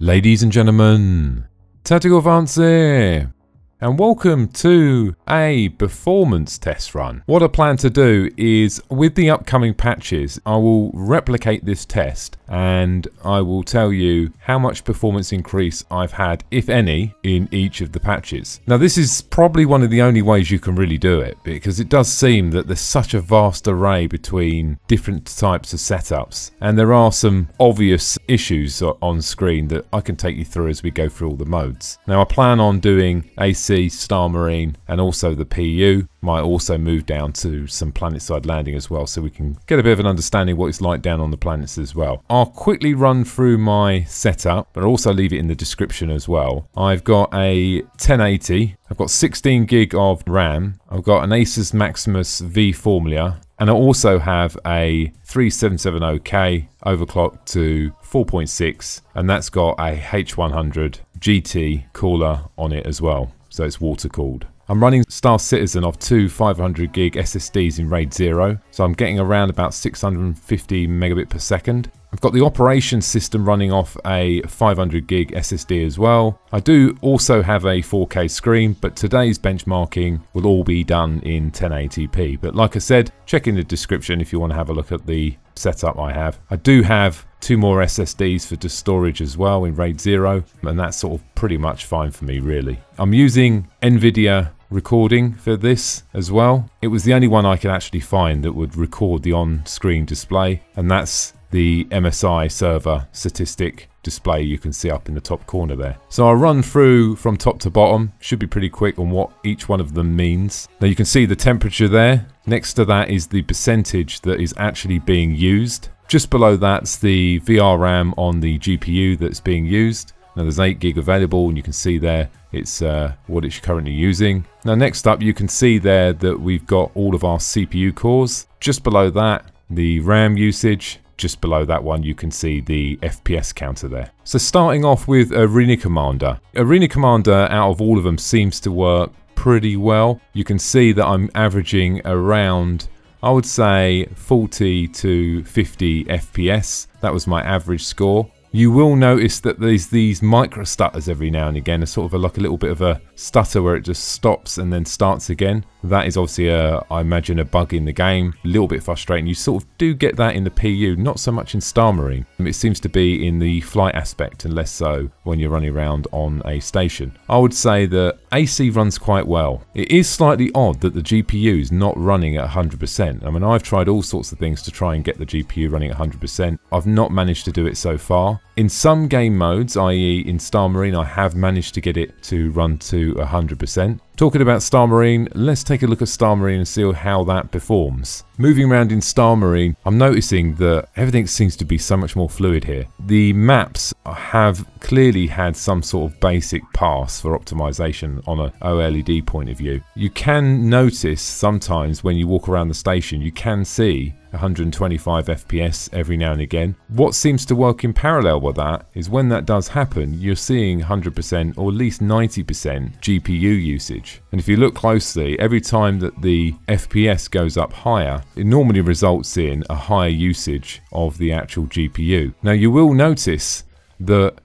Ladies and gentlemen, Tactical Vance here, and welcome to a performance test run. What I plan to do is, with the upcoming patches, I will replicate this test and I will tell you how much performance increase I've had, if any, in each of the patches. Now this is probably one of the only ways you can really do it, because it does seem that there's such a vast array between different types of setups, and there are some obvious issues on screen that I can take you through as we go through all the modes. Now I plan on doing AC, Star Marine, and also the PU. Might also move down to some planetside landing as well, so we can get a bit of an understanding what it's like down on the planets as well. I'll quickly run through my setup, but I'll also leave it in the description as well. I've got a 1080, I've got 16 gig of RAM, I've got an Asus Maximus V Formula, and I also have a 3770K overclocked to 4.6, and that's got a H100 GT cooler on it as well, so it's water cooled. I'm running Star Citizen off two 500 gig SSDs in RAID 0, so I'm getting around about 650 megabit per second. I've got the operation system running off a 500 gig SSD as well. I do also have a 4K screen, but today's benchmarking will all be done in 1080p. But like I said, check in the description if you want to have a look at the setup I have. I do have two more SSDs for just storage as well in RAID 0, and that's sort of pretty much fine for me really. I'm using NVIDIA recording for this as well. It was the only one I could actually find that would record the on-screen display, and that's the MSI server statistic display you can see up in the top corner there. So I'll run through from top to bottom, should be pretty quick on what each one of them means. Now you can see the temperature there. Next to that is the percentage that is actually being used. Just below that's the VRAM on the GPU that's being used. Now there's 8 gig available, and you can see there it's what it's currently using. Now next up you can see there that we've got all of our CPU cores. Just below that the RAM usage. Just below that one you can see the FPS counter there. So starting off with Arena Commander. Arena Commander out of all of them seems to work pretty well. You can see that I'm averaging around, I would say, 40 to 50 FPS. That was my average score. You will notice that there's these micro stutters every now and again, a sort of like a little bit of a stutter where it just stops and then starts again. That is obviously I imagine a bug in the game, a little bit frustrating. You sort of do get that in the PU, not so much in Star Marine. It seems to be in the flight aspect and less so when you're running around on a station. I would say that AC runs quite well. It is slightly odd that the GPU is not running at 100%. I mean, I've tried all sorts of things to try and get the GPU running at 100%. I've not managed to do it so far. In some game modes, i.e. in Star Marine, I have managed to get it to run to 100%. Talking about Star Marine, let's take a look at Star Marine and see how that performs. Moving around in Star Marine, I'm noticing that everything seems to be so much more fluid here. The maps have clearly had some sort of basic pass for optimization on an OLED point of view. You can notice sometimes when you walk around the station, you can see 125 FPS every now and again. What seems to work in parallel with that is when that does happen, you're seeing 100% or at least 90% GPU usage. And if you look closely, every time that the FPS goes up higher, it normally results in a higher usage of the actual GPU. Now you will notice that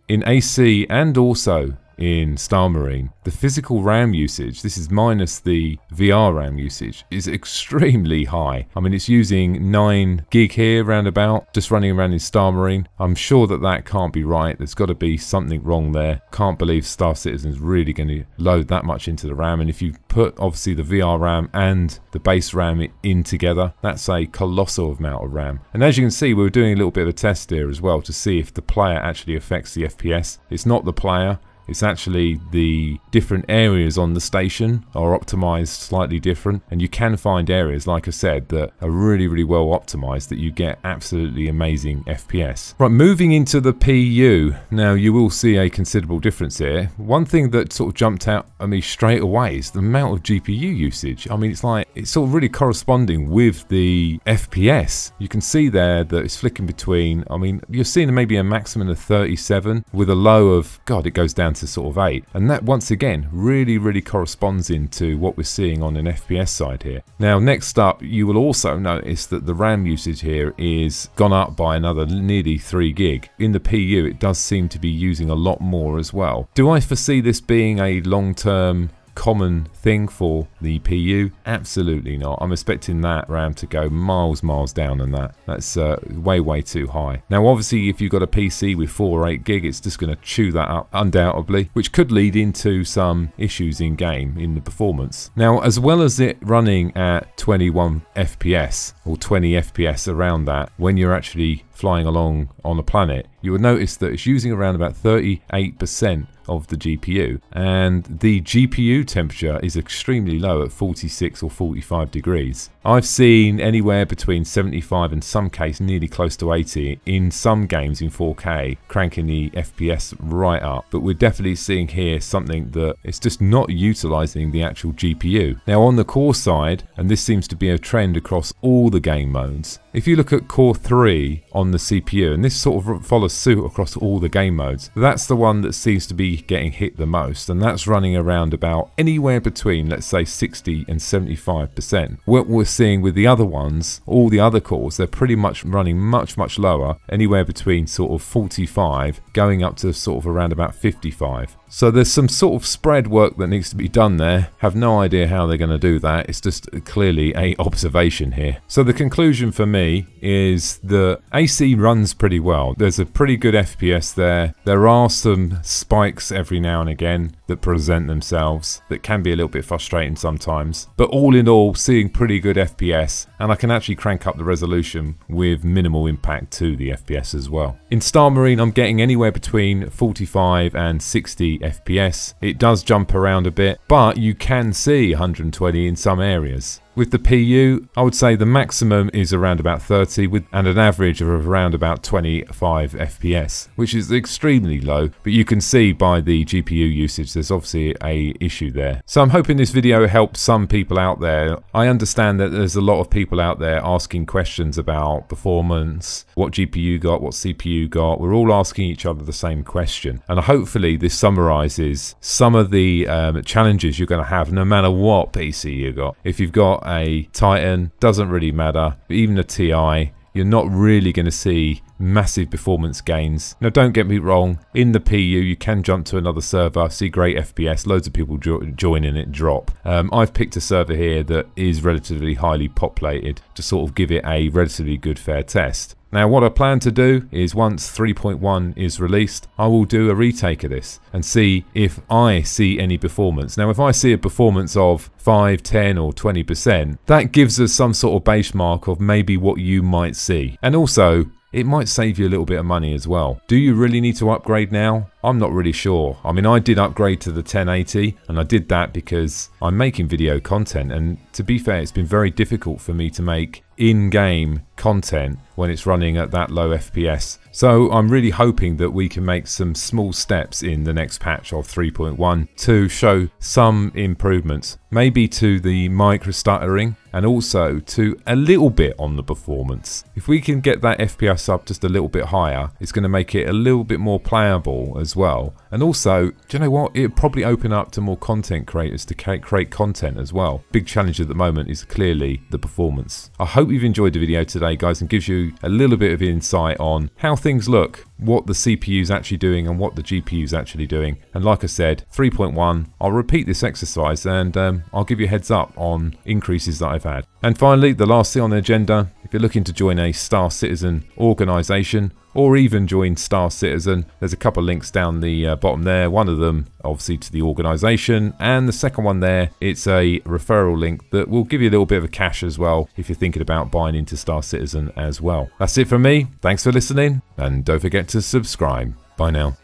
in AC and also in Star Marine, the physical RAM usage, this is minus the VR RAM usage, is extremely high. I mean, it's using 9 gig here roundabout, just running around in Star Marine. I'm sure that that can't be right. There's got to be something wrong there. Can't believe Star Citizen's really going to load that much into the RAM. And if you put obviously the VR RAM and the base RAM in together, that's a colossal amount of RAM. And as you can see, we were doing a little bit of a test here as well to see if the player actually affects the FPS. It's not the player. It's actually the different areas on the station are optimized slightly different, and you can find areas, like I said, that are really, really well optimized that you get absolutely amazing FPS. Right, moving into the PU, now you will see a considerable difference here. One thing that sort of jumped out at me straight away is the amount of GPU usage. I mean, it's like, it's sort of really corresponding with the FPS. You can see there that it's flicking between, I mean, you're seeing maybe a maximum of 37 with a low of, God, it goes down down to sort of 8. And that once again really corresponds into what we're seeing on an FPS side here. Now next up, you will also notice that the RAM usage here is gone up by another nearly 3 gig. In the PU it does seem to be using a lot more as well. Do I foresee this being a long-term common thing for the PU? Absolutely not. I'm expecting that RAM to go miles down than that. That's way too high. Now obviously if you've got a PC with 4 or 8 gig, it's just going to chew that up undoubtedly, which could lead into some issues in game in the performance. Now as well as it running at 21 FPS or 20 FPS around that, when you're actually flying along on a planet, you will notice that it's using around about 38% of the GPU, and the GPU temperature is extremely low at 46 or 45 degrees. I've seen anywhere between 75 and some case nearly close to 80 in some games in 4K, cranking the FPS right up, but we're definitely seeing here something that it's just not utilizing the actual GPU. Now on the core side, and this seems to be a trend across all the game modes, if you look at Core 3 on the CPU, and this sort of follows suit across all the game modes, that's the one that seems to be getting hit the most, and that's running around about anywhere between, let's say, 60 and 75%. What we're seeing with the other ones, all the other cores, they're pretty much running much lower, anywhere between sort of 45 going up to sort of around about 55. So there's some sort of spread work that needs to be done there. Have no idea how they're going to do that. It's just clearly a observation here. So the conclusion for me is that AC runs pretty well. There's a pretty good FPS there. There are some spikes every now and again that present themselves that can be a little bit frustrating sometimes. But all in all, seeing pretty good FPS, and I can actually crank up the resolution with minimal impact to the FPS as well. In Star Marine, I'm getting anywhere between 45 and 60 FPS. It does jump around a bit, but you can see 120 in some areas. With the PU, I would say the maximum is around about 30 and an average of around about 25 FPS, which is extremely low, but you can see by the GPU usage there's obviously a issue there. So I'm hoping this video helps some people out there. I understand that there's a lot of people out there asking questions about performance, what GPU got, what CPU got. We're all asking each other the same question, and hopefully this summarizes some of the challenges you're going to have no matter what PC you got. If you've got a Titan, doesn't really matter, but even a TI, you're not really going to see massive performance gains. Now don't get me wrong, in the PU you can jump to another server, see great FPS, loads of people join in it, drop. I've picked a server here that is relatively highly populated to sort of give it a relatively good fair test. Now what I plan to do is once 3.1 is released, I will do a retake of this and see if I see any performance. Now if I see a performance of 5, 10 or 20%, that gives us some sort of benchmark of maybe what you might see. And also, it might save you a little bit of money as well. Do you really need to upgrade now? I'm not really sure. I mean, I did upgrade to the 1080, and I did that because I'm making video content, and to be fair, it's been very difficult for me to make in-game content when it's running at that low FPS. So I'm really hoping that we can make some small steps in the next patch of 3.1 to show some improvements, maybe to the micro stuttering and also to a little bit on the performance. If we can get that FPS up just a little bit higher, it's going to make it a little bit more playable as well. And also, do you know what? It'll probably open up to more content creators to create content as well. Big challenge at the moment is clearly the performance. I hope you've enjoyed the video today, guys, and gives you a little bit of insight on how things look, what the CPU is actually doing and what the GPU is actually doing. And like I said, 3.1, I'll repeat this exercise and I'll give you a heads up on increases that I've had. And finally, the last thing on the agenda, if you're looking to join a Star Citizen organization or even join Star Citizen, there's a couple of links down the bottom there. One of them obviously to the organization, and the second one there, it's a referral link that will give you a little bit of a cash as well if you're thinking about buying into Star Citizen as well. That's it from me. Thanks for listening, and don't forget to subscribe. Bye now.